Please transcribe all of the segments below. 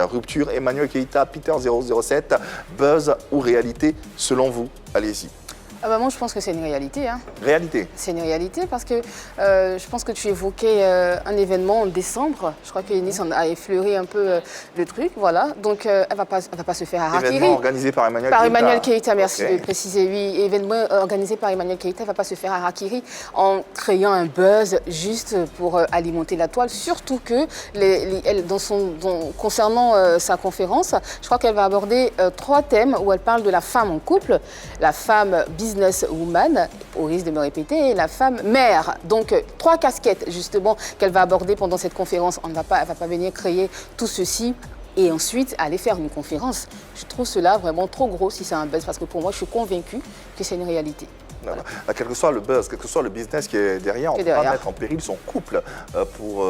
Rupture, Emmanuel Keita, Peter 007, buzz ou réalité selon vous? Allez-y. Ah bah moi, je pense que c'est une réalité. Hein. Réalité. C'est une réalité parce que je pense que tu évoquais un événement en décembre. Je crois que Nice en a effleuré un peu le truc. Voilà. Donc, elle va pas se faire harakiri. Événement organisé par Emmanuel Keita. Par Emmanuel Keita, merci Okay. de préciser. Oui, événement organisé par Emmanuel Keita ne va pas se faire harakiri en créant un buzz juste pour alimenter la toile. Surtout que, concernant sa conférence, je crois qu'elle va aborder 3 thèmes où elle parle de la femme en couple, la femme businesswoman, au risque de me répéter, et la femme mère. Donc, 3 casquettes, justement, qu'elle va aborder pendant cette conférence. Elle ne va pas venir créer tout ceci et ensuite aller faire une conférence. Je trouve cela vraiment trop gros si c'est un buzz, parce que pour moi, je suis convaincue que c'est une réalité. Voilà. Quel que soit le buzz, quel que soit le business qui est derrière, on ne peut pas mettre en péril son couple pour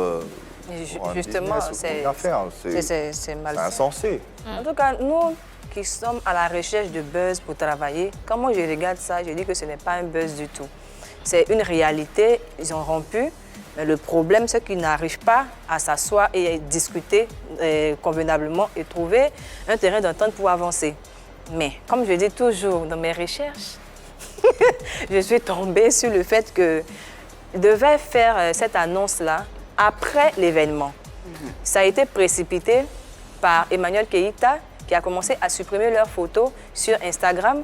justement, c'est malsain. insensé. En tout cas, nous qui sommes à la recherche de buzz pour travailler, quand moi je regarde ça, je dis que ce n'est pas un buzz du tout. C'est une réalité, ils ont rompu, mais le problème c'est qu'ils n'arrivent pas à s'asseoir et discuter convenablement et trouver un terrain d'entente pour avancer. Mais comme je dis toujours dans mes recherches, je suis tombée sur le fait que je devais faire cette annonce-là après l'événement. Ça a été précipité par Emmanuel Keita, qui a commencé à supprimer leurs photos sur Instagram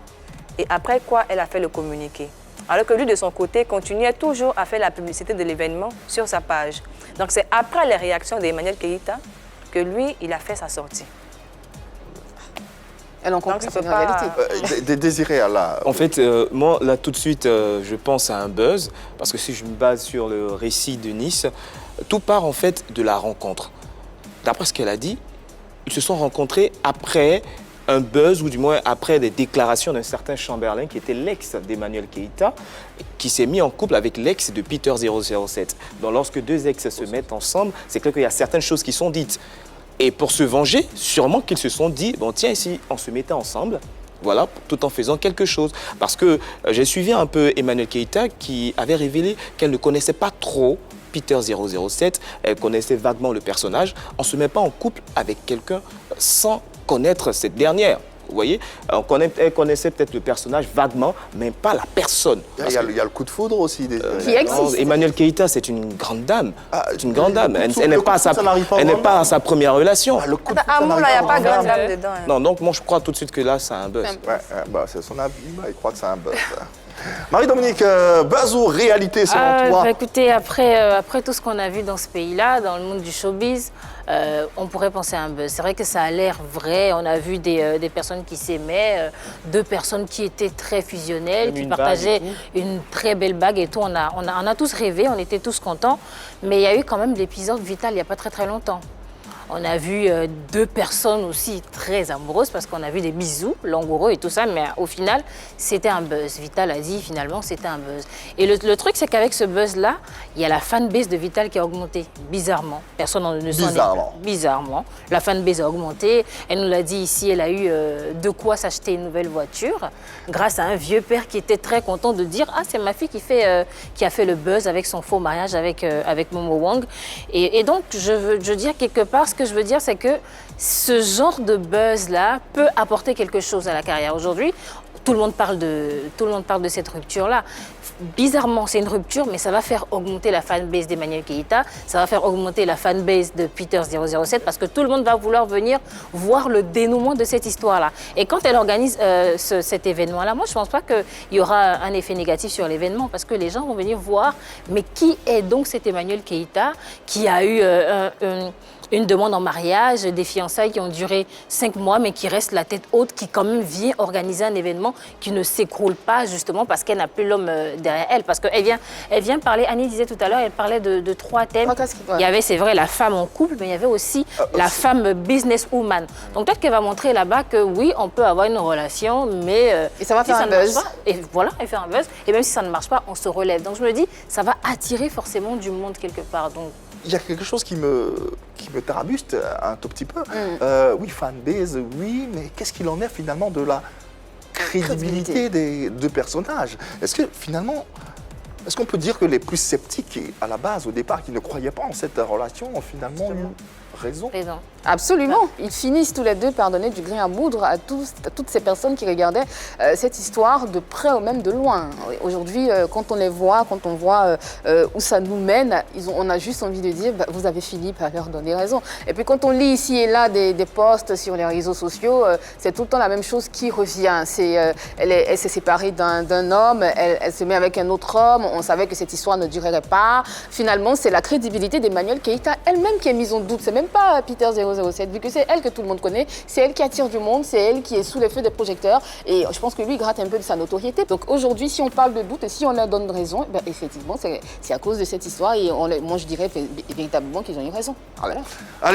et après quoi elle a fait le communiqué. Alors que lui, de son côté, continuait toujours à faire la publicité de l'événement sur sa page. Donc c'est après les réactions d'Emmanuel Keita que lui, il a fait sa sortie. Elle en conclut, c'est une réalité. Désiré Allah. En fait, moi, là, tout de suite, je pense à un buzz, parce que si je me base sur le récit de Nice, tout part en fait de la rencontre. D'après ce qu'elle a dit, ils se sont rencontrés après un buzz, ou du moins après des déclarations d'un certain Chamberlain, qui était l'ex d'Emmanuel Keita, qui s'est mis en couple avec l'ex de Peter 007. Donc lorsque 2 ex se mettent ensemble, c'est clair qu'il y a certaines choses qui sont dites. Et pour se venger, sûrement qu'ils se sont dit, bon tiens, si on se mettait ensemble, voilà, tout en faisant quelque chose. Parce que j'ai suivi un peu Emmanuel Keita, qui avait révélé qu'elle ne connaissait pas trop Peter 007, elle connaissait vaguement le personnage. On ne se met pas en couple avec quelqu'un sans connaître cette dernière. Vous voyez, elle connaissait peut-être le personnage vaguement, mais pas la personne. Il y a le coup de foudre aussi. Qui existe. Emmanuel Keita, c'est une grande dame. C'est une grande dame. Elle n'est pas à sa première relation. Le coup de Ah, foudre, là, il n'y a pas grande dame dedans. Hein. Non, donc moi je crois tout de suite que là, c'est un buzz. C'est son avis, il croit que c'est un buzz. Marie-Dominique, buzz ou réalité selon toi? Écoutez, après tout ce qu'on a vu dans ce pays-là, dans le monde du showbiz, on pourrait penser à un buzz. C'est vrai que ça a l'air vrai. On a vu des personnes qui s'aimaient, 2 personnes qui étaient très fusionnelles, qui partageaient une très belle bague et tout. On a tous rêvé, on était tous contents. Mais il y a eu quand même l'épisode Vital il n'y a pas très longtemps. On a vu 2 personnes aussi très amoureuses parce qu'on a vu des bisous langoureux et tout ça, mais au final, c'était un buzz. Vital a dit finalement c'était un buzz. Et le truc, c'est qu'avec ce buzz-là, il y a la fanbase de Vital qui a augmenté, bizarrement. Personne ne s'en est... Bizarrement. La fanbase a augmenté. Elle nous l'a dit ici, elle a eu de quoi s'acheter une nouvelle voiture grâce à un vieux père qui était très content de dire « Ah, c'est ma fille qui a fait le buzz avec son faux mariage avec Momo Wang ». Et donc, je dis quelque part, ce que je veux dire, c'est que ce genre de buzz-là peut apporter quelque chose à la carrière. Aujourd'hui, tout le monde parle de cette rupture-là. Bizarrement, c'est une rupture, mais ça va faire augmenter la fanbase d'Emmanuel Keita, ça va faire augmenter la fanbase de Peter 007, parce que tout le monde va vouloir venir voir le dénouement de cette histoire-là. Et quand elle organise cet événement-là, moi, je ne pense pas qu'il y aura un effet négatif sur l'événement, parce que les gens vont venir voir, mais qui est donc cet Emmanuel Keita qui a eu une demande en mariage, des fiançailles qui ont duré 5 mois, mais qui reste la tête haute, qui quand même vient organiser un événement qui ne s'écroule pas, justement, parce qu'elle n'a plus l'homme derrière elle. Parce qu'elle vient parler, Annie disait tout à l'heure, elle parlait de 3 thèmes. Il y avait, c'est vrai, la femme en couple, mais il y avait aussi la femme businesswoman. Donc peut-être qu'elle va montrer là-bas que oui, on peut avoir une relation, mais et ça va faire un buzz. Et voilà, elle fait un buzz. Et même si ça ne marche pas, on se relève. Donc je me dis, ça va attirer forcément du monde quelque part. Donc, il y a quelque chose qui me tarabuste un tout petit peu. Oui, fanbase, oui, mais qu'est-ce qu'il en est finalement de la crédibilité des 2 personnages? Est-ce que finalement, est-ce qu'on peut dire que les plus sceptiques, à la base, au départ, qui ne croyaient pas en cette relation, ont finalement eu raison? Absolument. Ils finissent tous les deux par donner du grain à moudre à toutes ces personnes qui regardaient cette histoire de près ou même de loin. Aujourd'hui, quand on les voit, quand on voit où ça nous mène, on a juste envie de dire bah, vous avez fini par leur donner raison. Et puis quand on lit ici et là des posts sur les réseaux sociaux, c'est tout le temps la même chose qui revient. Elle s'est séparée d'un homme, elle se met avec un autre homme, on savait que cette histoire ne durerait pas. Finalement, c'est la crédibilité d'Emmanuel Keïta elle-même qui est mise en doute. C'est même pas Peter 007, vu que c'est elle que tout le monde connaît, c'est elle qui attire du monde, c'est elle qui est sous les feux des projecteurs. Et je pense que lui gratte un peu de sa notoriété. Donc aujourd'hui, si on parle de doute et si on leur donne raison, ben effectivement, c'est à cause de cette histoire. Et moi, je dirais véritablement qu'ils ont eu raison. Voilà.